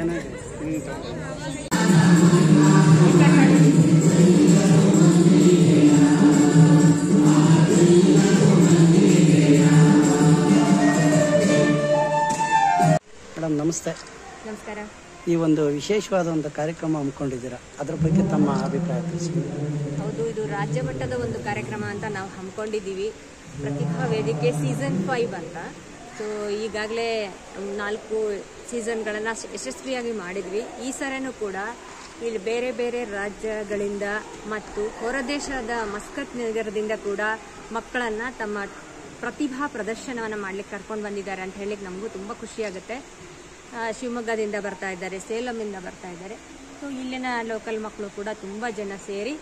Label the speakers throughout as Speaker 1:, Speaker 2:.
Speaker 1: Madam ನಮಸ್ತೆ.
Speaker 2: ನಮಸ್ಕಾರ.
Speaker 1: ಈ ಒಂದು ವಿಶೇಷವಾದ ಒಂದು ಕಾರ್ಯಕ್ರಮ ಹಮ್ಮಿಕೊಂಡಿದ್ದೀರಾ, ಅದರ ಬಗ್ಗೆ ತಮ್ಮ ಅಭಿಪ್ರಾಯ ತಿಳಿಸಿ.
Speaker 2: ಹೌದು, ಇದು ರಾಜ್ಯ ಮಟ್ಟದ ಒಂದು ಕಾರ್ಯಕ್ರಮ ಅಂತ ನಾವು ಹಮ್ಮಿಕೊಂಡಿದ್ದೀವಿ. ಪ್ರತಿಭಾ ವೇದಿಕೆ ಸೀಸನ್ 5 ಅಂತ. ಸೊ ಈಗಾಗಲೇ 4 ಸೀಸನ್ಗಳನ್ನು ಯಶಸ್ವಿಯಾಗಿ ಮಾಡಿದ್ವಿ. ಈ ಸರಿನೂ ಕೂಡ ಇಲ್ಲಿ ಬೇರೆ ಬೇರೆ ರಾಜ್ಯಗಳಿಂದ ಮತ್ತು ಹೊರದೇಶದ ಮಸ್ಕತ್ ನಗರದಿಂದ ಕೂಡ ಮಕ್ಕಳನ್ನು ತಮ್ಮ ಪ್ರತಿಭಾ ಪ್ರದರ್ಶನವನ್ನು ಮಾಡ್ಲಿಕ್ಕೆ ಕರ್ಕೊಂಡು ಬಂದಿದ್ದಾರೆ ಅಂತ ಹೇಳಿಕ್ಕೆ ನಮಗೂ ತುಂಬ ಖುಷಿಯಾಗುತ್ತೆ. ಶಿವಮೊಗ್ಗದಿಂದ ಬರ್ತಾ ಇದ್ದಾರೆ, ಸೇಲಂನಿಂದ ಬರ್ತಾ ಇದ್ದಾರೆ. ಸೊ ಇಲ್ಲಿನ ಲೋಕಲ್ ಮಕ್ಕಳು ಕೂಡ ತುಂಬ ಜನ ಸೇರಿ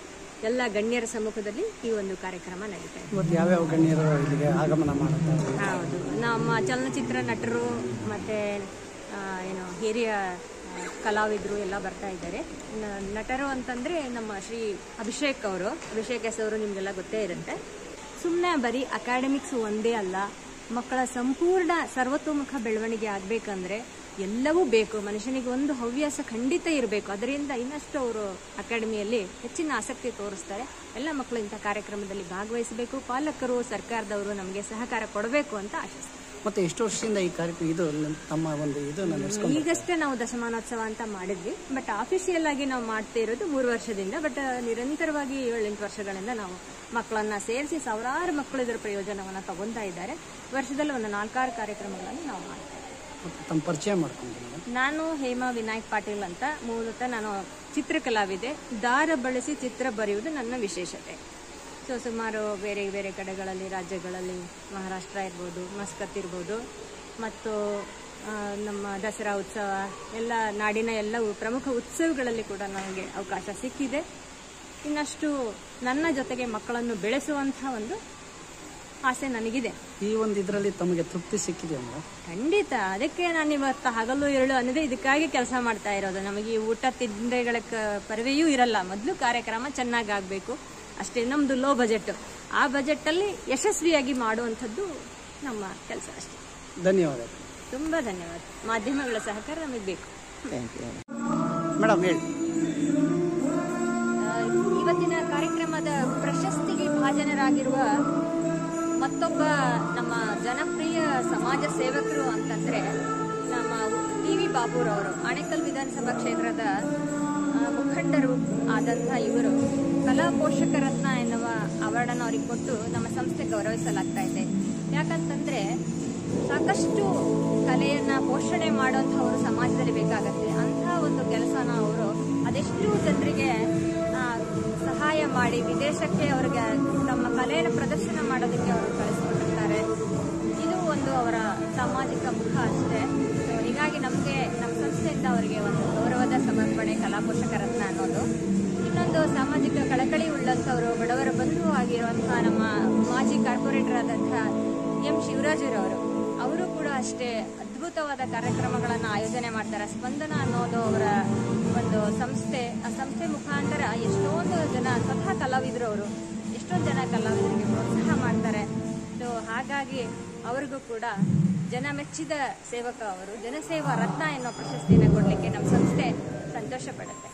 Speaker 2: ಎಲ್ಲ ಗಣ್ಯರ ಸಮ್ಮುಖದಲ್ಲಿ ಈ ಒಂದು ಕಾರ್ಯಕ್ರಮ ನಡೀತಾ ಇದೆ.
Speaker 1: ಇವತ್ತು ಯಾವ್ಯಾವ ಗಣ್ಯರು ಇಲ್ಲಿಗೆ ಆಗಮನ ಮಾಡುತ್ತಾರೆ?
Speaker 2: ಹೌದು, ನಮ್ಮ ಚಲನಚಿತ್ರ ನಟರು ಮತ್ತು ಹಿರಿಯ ಕಲಾವಿದರು ಎಲ್ಲ ಬರ್ತಾ ಇದ್ದಾರೆ. ನಟರು ಅಂತಂದರೆ ನಮ್ಮ ಶ್ರೀ ಅಭಿಷೇಕ್ ಎಸ್ ಅವರು ನಿಮಗೆಲ್ಲ ಗೊತ್ತೇ ಇರುತ್ತೆ. ಸುಮ್ಮನೆ ಬರೀ ಅಕಾಡೆಮಿಕ್ಸ್ ಒಂದೇ ಅಲ್ಲ, ಮಕ್ಕಳ ಸಂಪೂರ್ಣ ಸರ್ವತೋಮುಖ ಬೆಳವಣಿಗೆ ಆಗಬೇಕಂದ್ರೆ ಎಲ್ಲವೂ ಬೇಕು. ಮನುಷ್ಯನಿಗೆ ಒಂದು ಹವ್ಯಾಸ ಖಂಡಿತ ಇರಬೇಕು. ಅದರಿಂದ ಇನ್ನಷ್ಟು ಅವರು ಅಕಾಡೆಮಿಯಲ್ಲಿ ಹೆಚ್ಚಿನ ಆಸಕ್ತಿ ತೋರಿಸ್ತಾರೆ. ಎಲ್ಲ ಮಕ್ಕಳು ಇಂಥ ಕಾರ್ಯಕ್ರಮದಲ್ಲಿ ಭಾಗವಹಿಸಬೇಕು. ಪಾಲಕರು, ಸರ್ಕಾರದವರು ನಮಗೆ ಸಹಕಾರ ಕೊಡಬೇಕು ಅಂತ ಆಶಿಸ್ತಾರೆ.
Speaker 1: ಮತ್ತೆ ಎಷ್ಟು ವರ್ಷದಿಂದ ಈ ಕಾರ್ಯಕ್ರಮ ಇದು ತಮ್ಮ ಒಂದು ಇದು
Speaker 2: ಈಗಷ್ಟೇ ನಾವು ದಶಮಾನೋತ್ಸವ ಅಂತ ಮಾಡಿದ್ವಿ. ಬಟ್ ಆಫಿಷಿಯಲ್ ಆಗಿ ನಾವು ಮಾಡ್ತಾ ಇರೋದು 3 ವರ್ಷದಿಂದ. ಬಟ್ ನಿರಂತರವಾಗಿ 7-8 ವರ್ಷಗಳಿಂದ ನಾವು ಮಕ್ಕಳನ್ನ ಸೇರಿಸಿ ಸಾವಿರಾರು ಮಕ್ಕಳು ಇದರ ಪ್ರಯೋಜನವನ್ನು ತಗೊಂತಾ ಇದ್ದಾರೆ. ವರ್ಷದಲ್ಲಿ ಒಂದು 4-6 ಕಾರ್ಯಕ್ರಮಗಳನ್ನು ನಾವು ಮಾಡ್ತಾ ಇದ್ದೀವಿ.
Speaker 1: ತಮ್ಮ ಪರಿಚಯ ಮಾಡ್ಕೊಂಡಿದ್ದೀನಿ.
Speaker 2: ನಾನು ಹೇಮಾ ವಿನಾಯಕ್ ಪಾಟೀಲ್ ಅಂತ. ಮೂಲತಃ ನಾನು ಚಿತ್ರಕಲಾವಿದೆ. ದಾರ ಬಳಸಿ ಚಿತ್ರ ಬರೆಯುವುದು ನನ್ನ ವಿಶೇಷತೆ. ಸೊ ಸುಮಾರು ಬೇರೆ ಬೇರೆ ಕಡೆಗಳಲ್ಲಿ, ರಾಜ್ಯಗಳಲ್ಲಿ, ಮಹಾರಾಷ್ಟ್ರ ಇರ್ಬೋದು, ಮಸ್ಕತ್ ಇರ್ಬೋದು, ಮತ್ತು ನಮ್ಮ ದಸರಾ ಉತ್ಸವ, ಎಲ್ಲ ನಾಡಿನ ಎಲ್ಲ ಪ್ರಮುಖ ಉತ್ಸವಗಳಲ್ಲಿ ಕೂಡ ನನಗೆ ಅವಕಾಶ ಸಿಕ್ಕಿದೆ. ಇನ್ನಷ್ಟು ನನ್ನ ಜೊತೆಗೆ ಮಕ್ಕಳನ್ನು ಬೆಳೆಸುವಂಥ ಒಂದು ಆಸೆ ನನಗಿದೆ.
Speaker 1: ಈ ಒಂದು ಇದರಲ್ಲಿ ತಮಗೆ ತೃಪ್ತಿ ಸಿಕ್ಕಿದೆ ಅಂದ್ರೆ?
Speaker 2: ಖಂಡಿತ. ಅದಕ್ಕೆ ನಾನು ಇವತ್ತು ಹಗಲು ಇರಳು ಅನ್ನೋದೇ ಇದಕ್ಕಾಗಿ ಕೆಲಸ ಮಾಡ್ತಾ ಇರೋದು. ನಮಗೆ ಊಟ ತಿಂಡಿಗಳ ಪರವೆಯೂ ಇರಲ್ಲ. ಮೊದಲು ಕಾರ್ಯಕ್ರಮ ಚೆನ್ನಾಗಿ ಆಗಬೇಕು ಅಷ್ಟೇ. ನಮ್ಮದು ಲೋ ಬಜೆಟ್. ಆ ಬಜೆಟಲ್ಲಿ ಯಶಸ್ವಿಯಾಗಿ ಮಾಡುವಂಥದ್ದು ನಮ್ಮ ಕೆಲಸ ಅಷ್ಟೇ.
Speaker 1: ಧನ್ಯವಾದ.
Speaker 2: ತುಂಬ ಧನ್ಯವಾದ. ಮಾಧ್ಯಮಗಳ ಸಹಕಾರ ನಮಗೆ ಬೇಕು.
Speaker 1: ಮೇಡಮ್ ಹೇಳಿ.
Speaker 2: ಇವತ್ತಿನ ಕಾರ್ಯಕ್ರಮದ ಪ್ರಶಸ್ತಿಗೆ ಭಾಜನರಾಗಿರುವ ಮತ್ತೊಬ್ಬ ನಮ್ಮ ಜನಪ್ರಿಯ ಸಮಾಜ ಸೇವಕರು ಅಂತಂದ್ರೆ ನಮ್ಮ ಟಿ.ವಿ. ಬಾಬುರವರು. ಆನೇಕಲ್ ವಿಧಾನಸಭಾ ಕ್ಷೇತ್ರದ ಮುಖಂಡರು ಆದಂಥ ಇವರು ಕಲಾ ಪೋಷಕ ರತ್ನ ಎನ್ನುವ ಅವಾರ್ಡನ್ನು ಅವರಿಗೆ ಕೊಟ್ಟು ನಮ್ಮ ಸಂಸ್ಥೆ ಗೌರವಿಸಲಾಗ್ತಾ ಇದೆ. ಯಾಕಂತಂದ್ರೆ ಸಾಕಷ್ಟು ಕಲೆಯನ್ನ ಪೋಷಣೆ ಮಾಡುವಂಥವರು ಸಮಾಜದಲ್ಲಿ ಬೇಕಾಗತ್ತೆ. ಅಂಥ ಒಂದು ಕೆಲಸನ ಅವರು ಅದೆಷ್ಟು ಜನರಿಗೆ ಸಹಾಯ ಮಾಡಿ ವಿದೇಶಕ್ಕೆ ಅವರಿಗೆ ತಮ್ಮ ಕಲೆಯನ್ನು ಪ್ರದರ್ಶನ ಮಾಡೋದಕ್ಕೆ ಅವರು ಕಳಿಸ್ಕೊಟ್ಟಿರ್ತಾರೆ. ಇದು ಒಂದು ಅವರ ಸಾಮಾಜಿಕ ಮುಖ ಅಷ್ಟೇ. ಹೀಗಾಗಿ ನಮಗೆ ನಮ್ಮ ಸಂಸ್ಥೆಯಿಂದ ಅವರಿಗೆ ಒಂದು ಗೌರವದ ಸಮರ್ಪಣೆ ಕಲಾ ಪೋಷಕ ರತ್ನ ಅನ್ನೋದು. ಇನ್ನೊಂದು ಸಾಮಾಜಿಕ ಕಳಕಳಿ ಉಳ್ಳಂಥವರು, ಬಡವರ ಬಂಧು ಆಗಿರುವಂತಹ ನಮ್ಮ ಮಾಜಿ ಕಾರ್ಪೊರೇಟರ್ ಆದಂಥ ಎಂ ಶಿವರಾಜರವರು. ಅವರು ಕೂಡ ಅಷ್ಟೇ ಅದ್ಭುತವಾದ ಕಾರ್ಯಕ್ರಮಗಳನ್ನು ಆಯೋಜನೆ ಮಾಡ್ತಾರೆ. ಸ್ಪಂದನ ಅನ್ನೋದು ಅವರ ಒಂದು ಸಂಸ್ಥೆ. ಆ ಸಂಸ್ಥೆ ಮುಖಾಂತರ ಎಷ್ಟೊಂದು ಜನ ಸ್ವತಃ ಕಲಾವಿದರು ಅವರು ಎಷ್ಟೊಂದು ಜನ ಕಲಾವಿದರಿಗೆ ಪ್ರೋತ್ಸಾಹ ಮಾಡ್ತಾರೆ. ಸೊ ಹಾಗಾಗಿ ಅವರಿಗೂ ಕೂಡ ಜನ ಮೆಚ್ಚಿದ ಸೇವಕ ಅವರು. ಜನಸೇವಾ ರತ್ನ ಎನ್ನುವ ಪ್ರಶಸ್ತಿಯನ್ನು ಕೊಡಲಿಕ್ಕೆ ನಮ್ಮ ಸಂಸ್ಥೆ ಸಂತೋಷ ಪಡುತ್ತೆ.